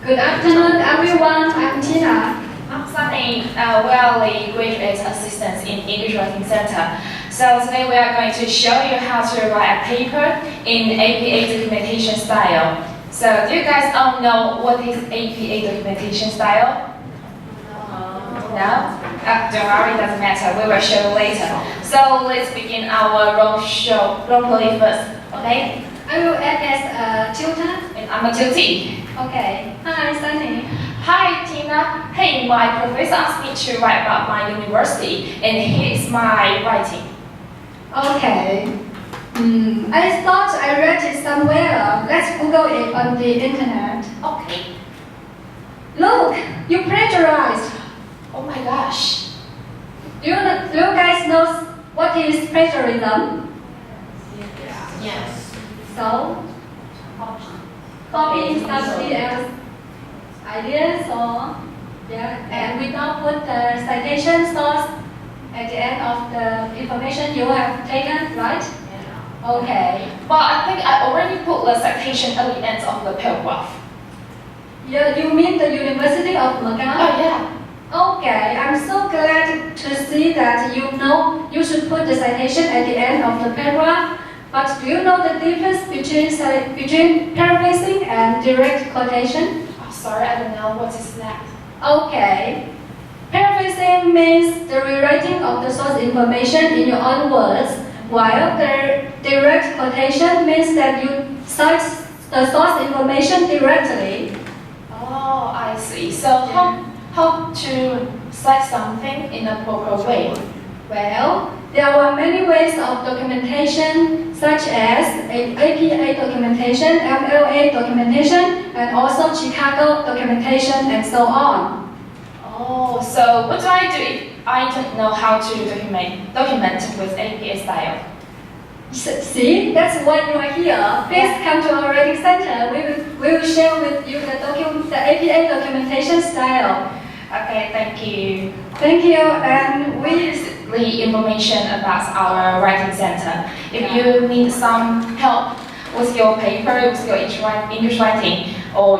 Good afternoon, everyone. I'm Tina. I'm Sunny. We are the graduate assistants in English Writing Center. So today we are going to show you how to write a paper in APA documentation style. So do you guys all know what is APA documentation style? No? Don't worry, it doesn't matter. We will show you later. So let's begin our role play first. Okay? I will act as a tutor. And I'm a tutee. Okay. Hi, Sunny. Hi Tina. Hey, my professor asked me to write about my university, and here's my writing. Okay. I thought I read it somewhere. Let's Google it on the internet. Okay. Look, you plagiarized. Oh my gosh. Do you guys know what is plagiarism? Yes. So, copying somebody else's ideas or and we don't put the citation source at the end of the information you have taken, right? Yeah. Okay. But I think I already put the citation at the end of the paragraph. You mean the University of Macau? Oh yeah. Okay, I'm so glad to see that you know you should put the citation at the end of the paragraph. But do you know the difference between paraphrasing and direct quotation? Oh, sorry, I don't know what is that. Okay. Paraphrasing means the rewriting of the source information in your own words, while the direct quotation means that you cite the source information directly. Oh, I see. So how to cite something in a proper way? Well, there are many ways of documentation, such as APA documentation, MLA documentation, and also Chicago documentation, and so on. Oh, so what do I do if I don't know how to document with APA style? See, that's why you are here. Please come to our writing center. We will share with you the APA documentation style. Okay, thank you. Thank you, and the information about our writing center. If you need some help with your paper, with your English writing, or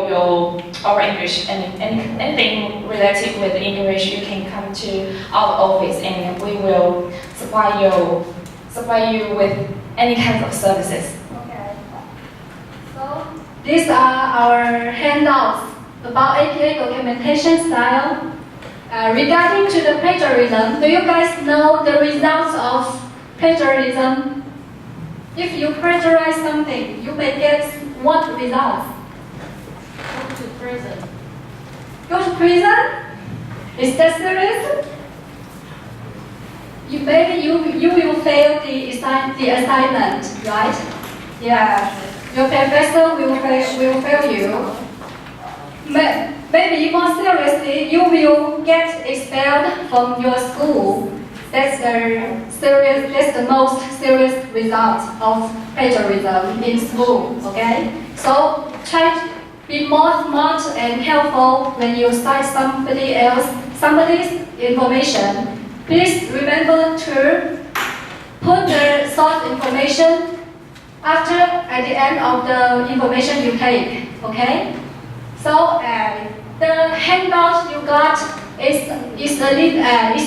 English, anything related with English, you can come to our office and we will supply you with any kind of services. Okay. So these are our handouts about APA documentation style. Regarding to the plagiarism, do you guys know the results of plagiarism? If you plagiarize something, you may get what results? Go to prison. Go to prison? Is that serious? Maybe you will fail the assignment, right? Yeah. Your professor will fail you. Maybe more seriously, you will get expelled from your school. That's the most serious result of plagiarism in school. Okay, so try to be more smart and helpful when you cite somebody's information. Please remember to put the source information at the end of the information you take. Okay. So the handout you got is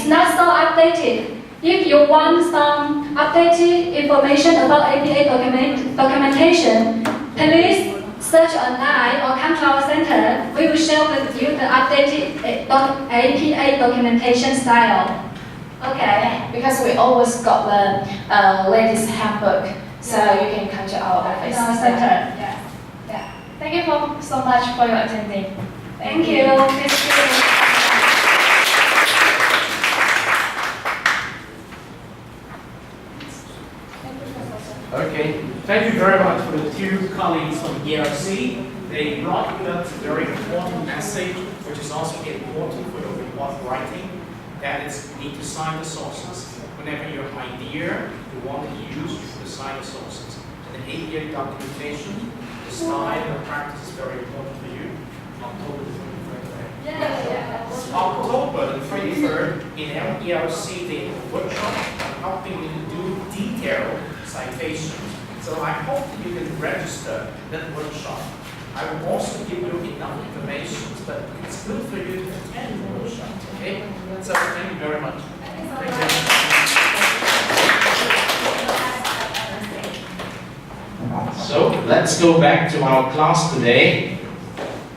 not so updated. If you want some updated information about APA documentation, please search online or come to our center. We will share with you the updated APA documentation style. Okay, because we always got the latest handbook, so you can come to our office. Our center. Yeah. Thank you so much for your attending. Thank you. Okay, thank you very much for the two colleagues from ERC. They brought you up a very important message, which is also important for your report writing, that is, you need to cite the sources. Whenever your idea you want to use, you have to cite the sources. The APA documentation The style and the practice is very important for you. October the 23rd. October the 23rd, in our ELC, they have a workshop on helping you to do detailed citations. So I hope that you can register that workshop. I will also give you enough information, but it's good for you to attend the workshop, okay? So thank you very much. So let's go back to our class today.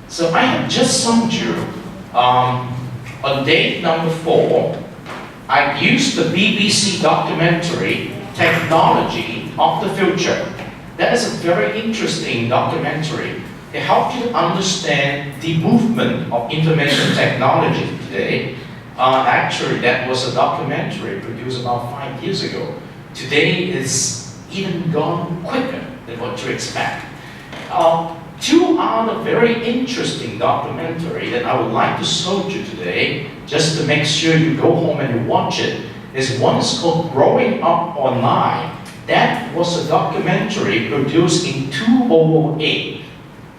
So I have just shown you on date number 4, I used the BBC documentary Technology of the Future. That is a very interesting documentary. It helps you to understand the movement of information technology today. Actually, that was a documentary produced about 5 years ago. Today it's even gone quicker than what you expect. Two other very interesting documentary that I would like to show you today, just to make sure you go home and you watch it, is one is called Growing Up Online. That was a documentary produced in 2008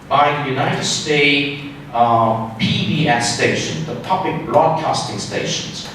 by the United States PBS station, the public broadcasting stations.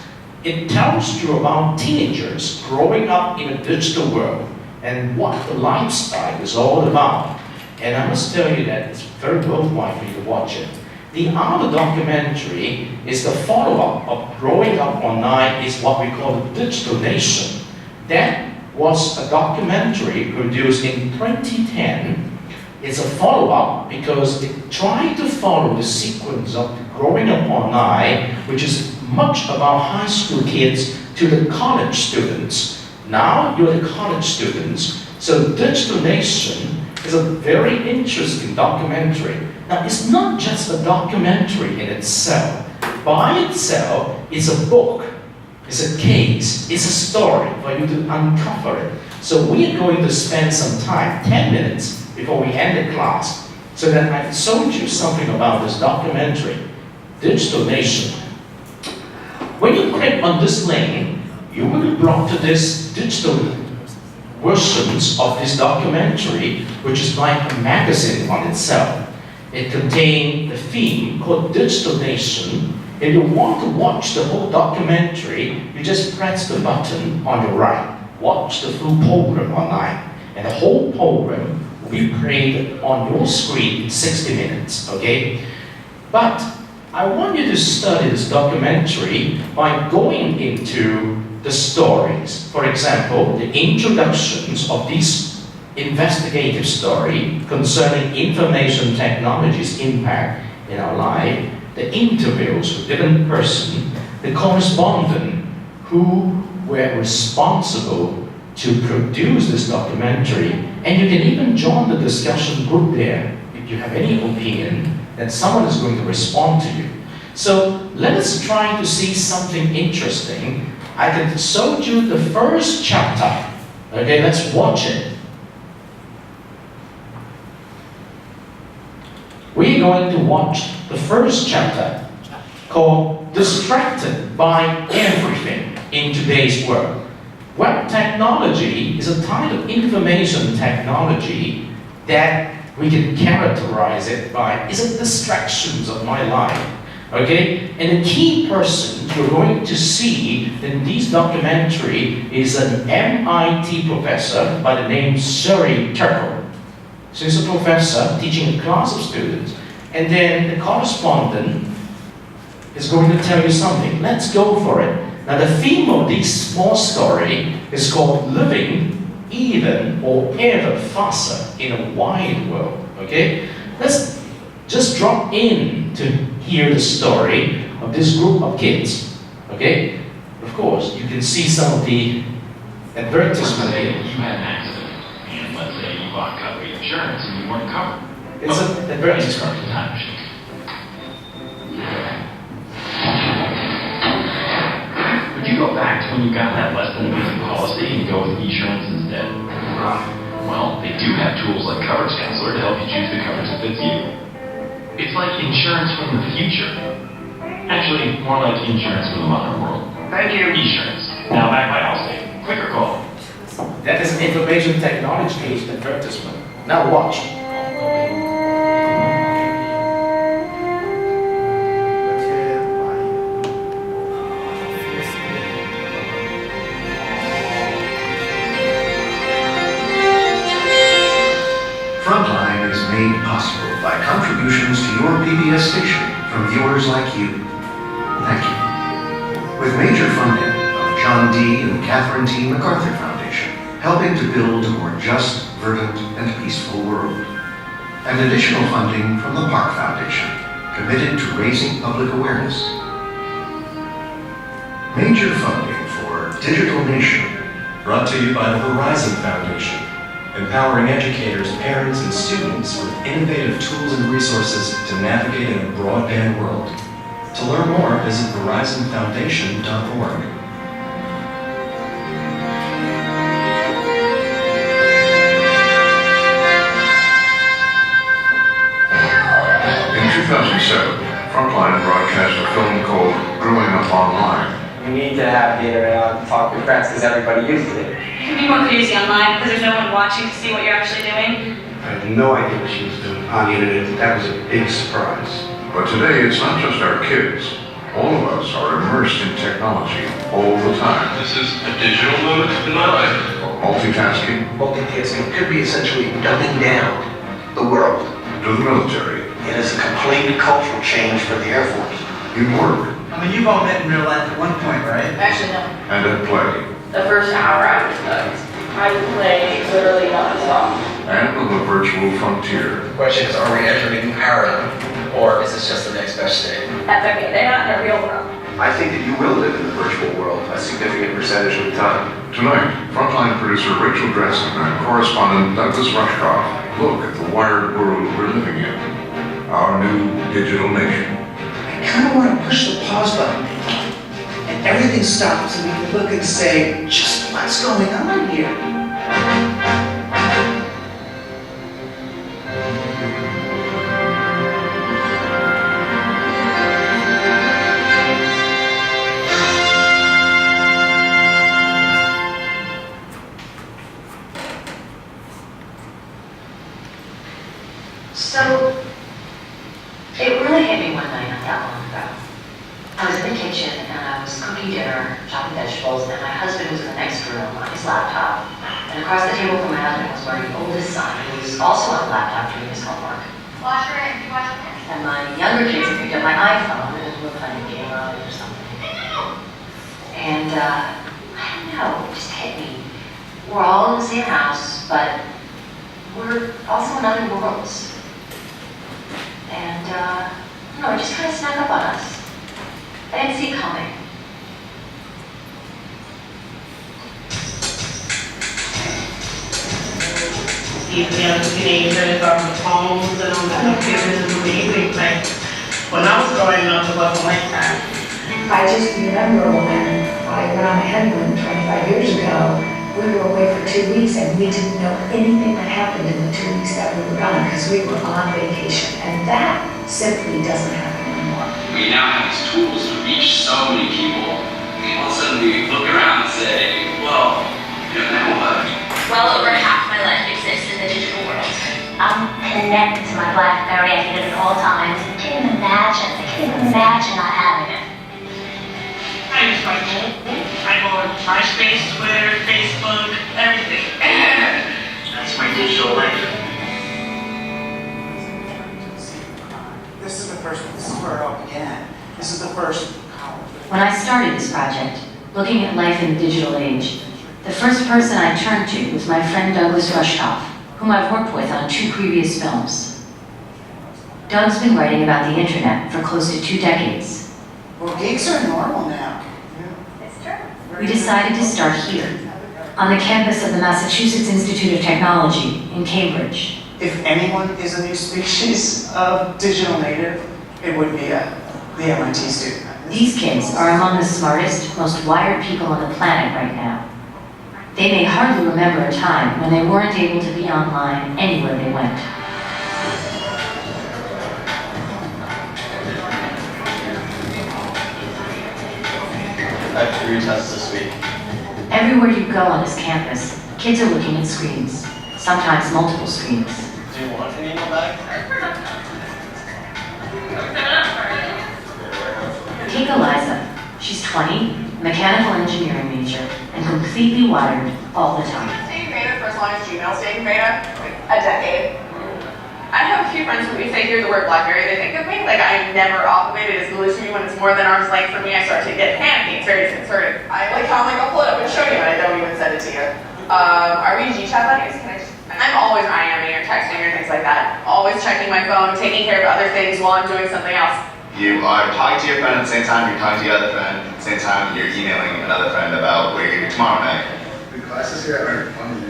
It tells you about teenagers growing up in a digital world and what the lifestyle is all about. And I must tell you that it's very worthwhile for you to watch it. The other documentary is the follow-up of Growing Up Online, is what we call the Digital Nation. That was a documentary produced in 2010. It's a follow-up because it tried to follow the sequence of Growing Up Online, which is much about high school kids to the college students. Now you're the college students, so Digital Nation is a very interesting documentary. Now it's not just a documentary in itself. By itself, it's a book, it's a case, it's a story for you to uncover it. So we are going to spend some time, 10 minutes, before we end the class, so that I showed you something about this documentary, Digital Nation. When you click on this link, you will be brought to this digital versions of this documentary, which is like a magazine on itself. It contains a theme called Digital Nation. If you want to watch the whole documentary, you just press the button on your right. Watch the full program online. And the whole program will be played on your screen in 60 minutes, okay? But I want you to study this documentary by going into the stories. For example, the introductions of this investigative story concerning information technology's impact in our life, the interviews with different persons, the correspondent who were responsible to produce this documentary, and you can even join the discussion group there if you have any opinion that someone is going to respond to you. So let us try to see something interesting. I can show you the first chapter. Okay, let's watch it. We're going to watch the first chapter called Distracted by Everything in Today's World. Web technology is a type of information technology that we can characterize it by, is it distractions of my life? Okay, and the key person you're going to see in this documentary is an MIT professor by the name Sherry Turkle. She's a professor teaching a class of students, and then the correspondent is going to tell you something. Let's go for it. Now the theme of this small story is called Living Even or Ever Faster in a Wide World. Okay, let's just drop in to hear the story of this group of kids. Okay, of course you can see some of the advertisement. You had an accident, and let's say you bought coverage insurance and you weren't covered. It's an advertisement. Time machine. Would you go back to when you got that less than amazing policy and go with insurance instead? Well, they do have tools like Coverage Counselor to help you choose the coverage that fits you. It's like insurance from the future. Actually, more like insurance for the modern world. Thank you. Insurance. Now back by Allstate. Click or call. That is an information technology advertisement. Now watch. by contributions to your PBS station from viewers like you. Thank you. With major funding of John D. and Catherine T. MacArthur Foundation, helping to build a more just, verdant, and peaceful world. And additional funding from the Park Foundation, committed to raising public awareness. Major funding for Digital Nation, brought to you by the Verizon Foundation, empowering educators, parents, and students with innovative tools and resources to navigate in a broadband world. To learn more, visit verizonfoundation.org. In 2007, Frontline broadcast a film called Growing Up Online. You need to have data to talk with friends because everybody uses it. It can be more crazy online because there's no one watching to see what you're actually doing. I had no idea what she was doing on the internet. That was a big surprise. But today, it's not just our kids. All of us are immersed in technology all the time. This is a digital moment in my life. Multitasking. Multitasking could be essentially dumbing down the world. To the military. It is a complete cultural change for the Air Force. In work. I mean, you've all met in real life at one point, right? Actually, no. And at play. The first hour I was hooked. I would play literally non-stop. And on the virtual frontier. The question is, are we entering a new paradigm? Or is this just the next best thing? That's okay, they're not in the real world. I think that you will live in the virtual world a significant percentage of the time. Tonight, Frontline producer Rachel Dressen and correspondent Douglas Rushkoff look at the wired world we're living in. Our new digital nation. I kind of want to push the pause button and everything stops and we can look and say, just what's going on here? So, it really hit me one night not that long ago. I was in the kitchen and I was cooking dinner, chopping vegetables, and my husband was in the next room on his laptop. And across the table from my husband was my oldest son, who was also on a laptop doing his homework. And my younger kids had picked up my iPhone and were playing a game on it or something. And I don't know, it just hit me. We're all in the same house, but we're also in other worlds. And, it just kind of snuck up on us. I didn't see it coming. These young teenagers on the phones and on the computers is amazing. Like, when I was growing up, it wasn't like that. I just remember when I went on a Henwood 25 years ago, we were away for 2 weeks and we didn't know anything that happened in the 2 weeks that we were gone because we were on vacation. And that simply doesn't happen anymore. We now have these tools to reach so many people. And all of a sudden we look around and say, well, now what? Well over half my life exists in the digital world. I'm connected to my BlackBerry. I can get it at all times. I can't even imagine not having it. I use my phone. I go on MySpace, Twitter, Facebook, everything. That's my digital life. This is where it all began. This is the first. When I started this project, looking at life in the digital age, the first person I turned to was my friend Douglas Rushkoff, whom I've worked with on 2 previous films. Doug's been writing about the internet for close to 2 decades. Well, gigs are normal now. It's true. We decided to start here, on the campus of the Massachusetts Institute of Technology in Cambridge. If anyone is a new species of digital native, it would be the MIT student. These kids are among the smartest, most wired people on the planet right now. They may hardly remember a time when they weren't able to be online anywhere they went. I have 3 tests this week. Everywhere you go on this campus, kids are looking at screens, sometimes multiple screens. Do you want an email back? Take Eliza. She's 20, mechanical engineering major, and completely wired all the time. Staying beta for as long as Gmail's staying beta? Like a decade. I have a few friends who, if they hear the word BlackBerry, they think of me. Like, I'm never off of it. It is glued to me. When it's more than arm's length from me, I start to get panicky. It's very disconcerting. I like how I'm like, I'll pull it up and show you, and I don't even send it to you. Are we G-Chat buddies? Can I just... I'm always IMing or texting or things like that. Always checking my phone, taking care of other things while I'm doing something else. You are talking to your friend at the same time you're talking to your other friend. At the same time you're emailing another friend about where you're going to be tomorrow night. The classes here are fun.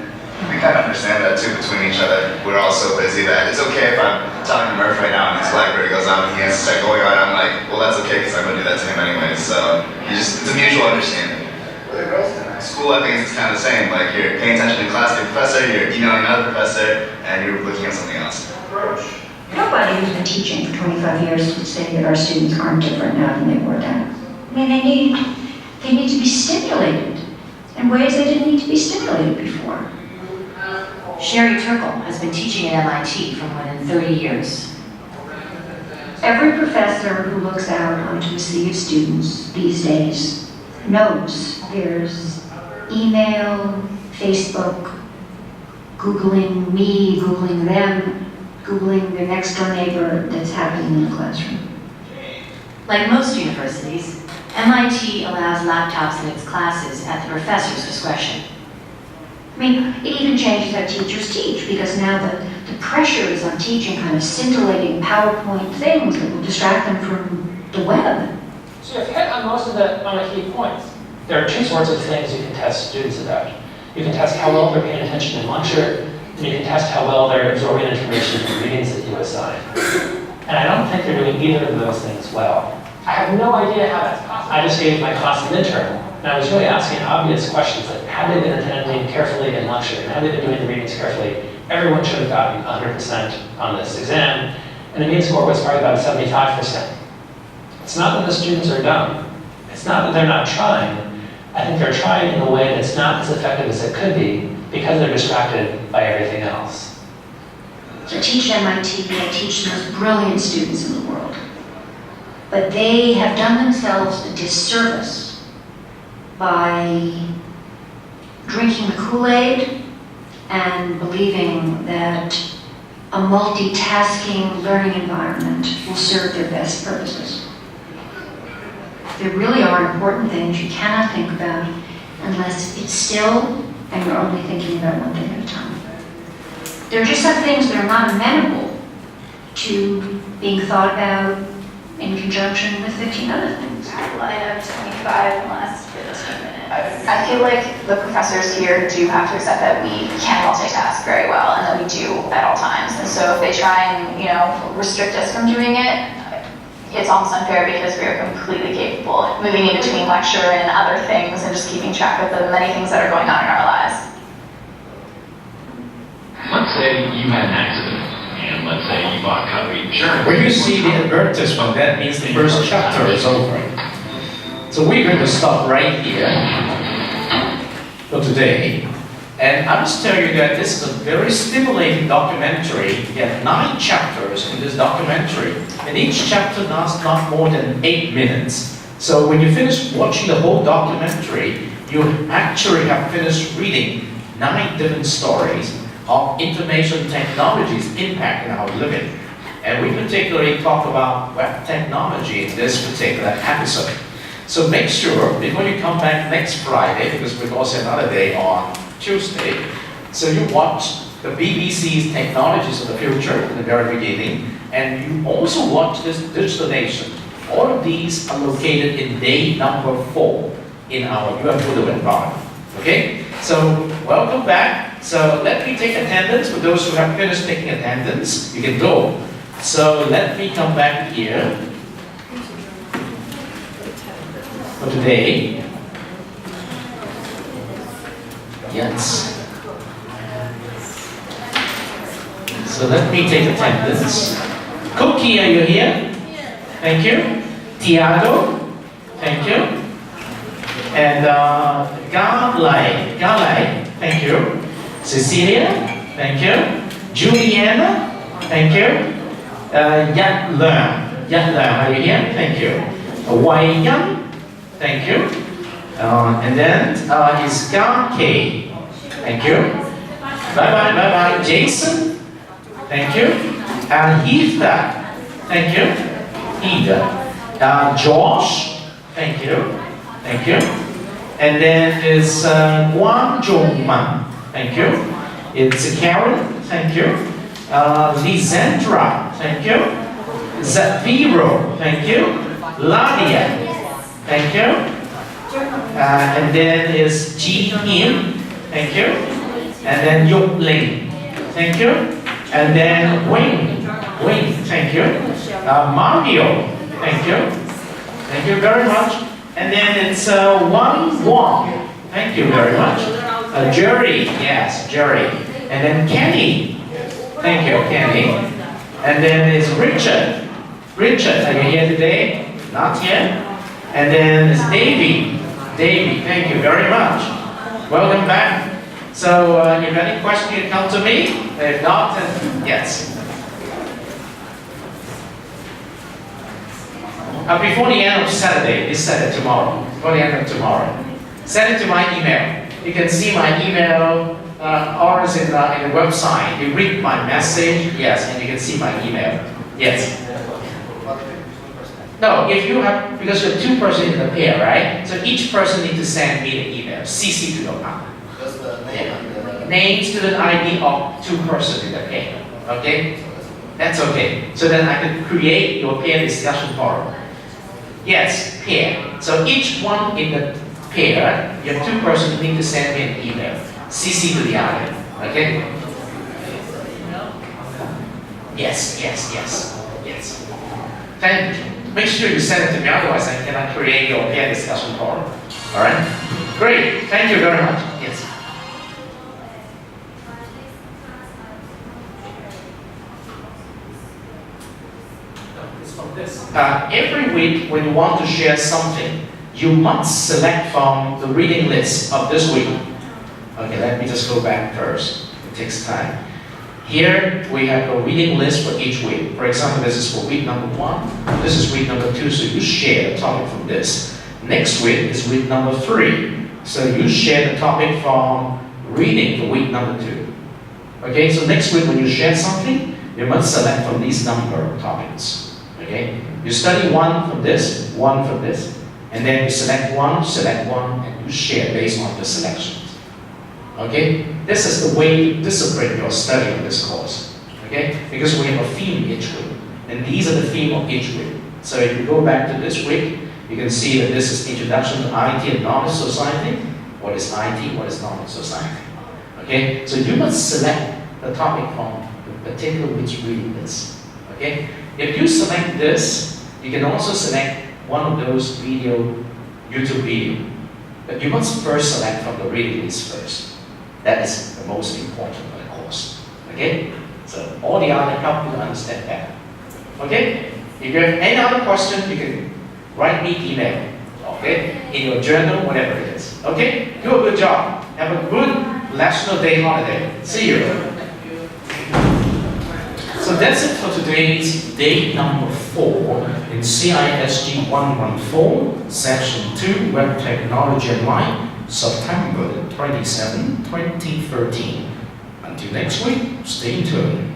We kind of understand that too between each other. We're all so busy that it's okay if I'm talking to Murph right now and his BlackBerry goes on and he has to start going on. I'm like, well, that's okay because I'm going to do that to him anyways. So it's a mutual understanding. What are the girls tonight? School, I think it's kind of the same. Like you're paying attention in class to your professor, you're emailing another professor, and you're looking at something else. Approach. Nobody who's been teaching for 25 years would say that our students aren't different now than they were then. I mean, they need to be stimulated in ways they didn't need to be stimulated before. Sherry Turkle has been teaching at MIT for more than 30 years. Every professor who looks out onto a sea of students these days knows there's email, Facebook, Googling me, Googling them, Googling their next door neighbor that's happening in the classroom. Like most universities, MIT allows laptops in its classes at the professor's discretion. I mean, it even changes how teachers teach, because now the pressure is on teaching kind of scintillating PowerPoint things that will distract them from the web. So you've hit on most of the key points. There are two sorts of things you can test students about. You can test how well they're paying attention in lecture, and you can test how well they're absorbing information from readings that you assign. And I don't think they're doing either of those things well. I have no idea how that's possible. I just gave my class an midterm, and I was really asking obvious questions like, have they been attending carefully in lecture, and have they been doing the readings carefully? Everyone should have gotten 100% on this exam, and the mean score was probably about 75%. It's not that the students are dumb. It's not that they're not trying. I think they're trying in a way that's not as effective as it could be because they're distracted by everything else. So I teach at MIT, I teach the most brilliant students in the world. But they have done themselves a disservice by drinking the Kool-Aid and believing that a multitasking learning environment will serve their best purposes. There really are important things you cannot think about unless it's still and you're only thinking about one thing at a time. There are just some things that are not amenable to being thought about in conjunction with 15 other things. I have 25 last 15 minutes. I feel like the professors here do have to accept that we can multitask very well and that we do at all times. And so if they try and, restrict us from doing it, it's almost unfair because we are completely capable of moving in between lecture and other things and just keeping track of the many things that are going on in our lives. Let's say you had an accident, and let's say you bought covered insurance. When you see the advertisement, that means the first chapter is over. So we're going to stop right here for today. And I must tell you that this is a very stimulating documentary. We have 9 chapters in this documentary, and each chapter lasts not more than 8 minutes. So when you finish watching the whole documentary, you actually have finished reading 9 different stories of information technology's impact in our living. And we particularly talk about web technology in this particular episode. So make sure, before you come back next Friday, because we've also another day on Tuesday, so you watch the BBC's Technologies of the Future in the very beginning, and you also watch this Digital Nation. All of these are located in day number 4 in our UFO environment. Okay? So welcome back. So let me take attendance for those who have finished taking attendance. You can go. So let me come back here for today. Yes. So let me take attendance. Cookie, are you here? Thank you. Tiago, thank you. And Galay, thank you. Cecilia, thank you. Juliana, thank you. Yatler, are you here? Thank you. Wai Yan, thank you. And then is K. Thank you. Bye bye. Jason, thank you. Heather, thank you. Heather. Josh, thank you. Thank you. And then it's Guang Zhongman, thank you. It's Karen, thank you. Lisandra, thank you. Zafiro, thank you. Ladia, thank you. And then is Ji Yin, thank you. And then Yuk Ling, thank you. And then Wing, thank you. Mario, thank you. Thank you very much. And then it's Wang, thank you very much. Jerry, yes, Jerry. And then Kenny, thank you, Kenny. And then it's Richard. Richard, are you here today? Not yet. And then it's Davey. Davey, thank you very much. Welcome back. So if you have any questions, you can come to me. If not, then yes. Before the end of Saturday, this Saturday, tomorrow, before the end of tomorrow, send it to my email. You can see my email, or is in the website. You read my message, yes, and you can see my email. Yes. No, if you have, because you're two persons in the pair, right? So each person needs to send me the email, CC to your partner. Just the name and the... Name, student ID of two persons in the pair, okay? That's okay. So then I can create your pair discussion forum. Yes, pair. So each one in the pair, you have two persons need to send me an email, CC to the other, okay? Yes. Thank you. Make sure you send it to me, otherwise I cannot create your pair discussion forum. All right? Great. Thank you very much. Yes. Every week, when you want to share something, you must select from the reading list of this week. Okay, let me just go back first. It takes time. Here, we have a reading list for each week. For example, this is for week number 1. This is week number 2, so you share the topic from this. Next week is week number 3. So you share the topic from reading for week number 2. Okay, so next week when you share something, you must select from these number of topics. Okay, you study one from this, one from this, and then you select one, and you share based on the selections. Okay, this is the way to discipline your study of this course. Okay, because we have a theme each week, and these are the theme of each week. So if you go back to this week, you can see that this is Introduction to IT and Knowledge Society. What is IT? What is Knowledge Society? Okay, so you must select the topic from the particular which reading list. Okay, if you select this, you can also select one of those YouTube video. But you must first select from the reading list first. That is the most important of the course. Okay? So all the other help you to understand better. Okay? If you have any other question, you can write me email. Okay? In your journal, whatever it is. Okay? Do a good job. Have a good National Day holiday. See you. So that's it for today's day number 4 in CISG114, Section 2, Web Technology and Life, September 27, 2013. Until next week, stay tuned.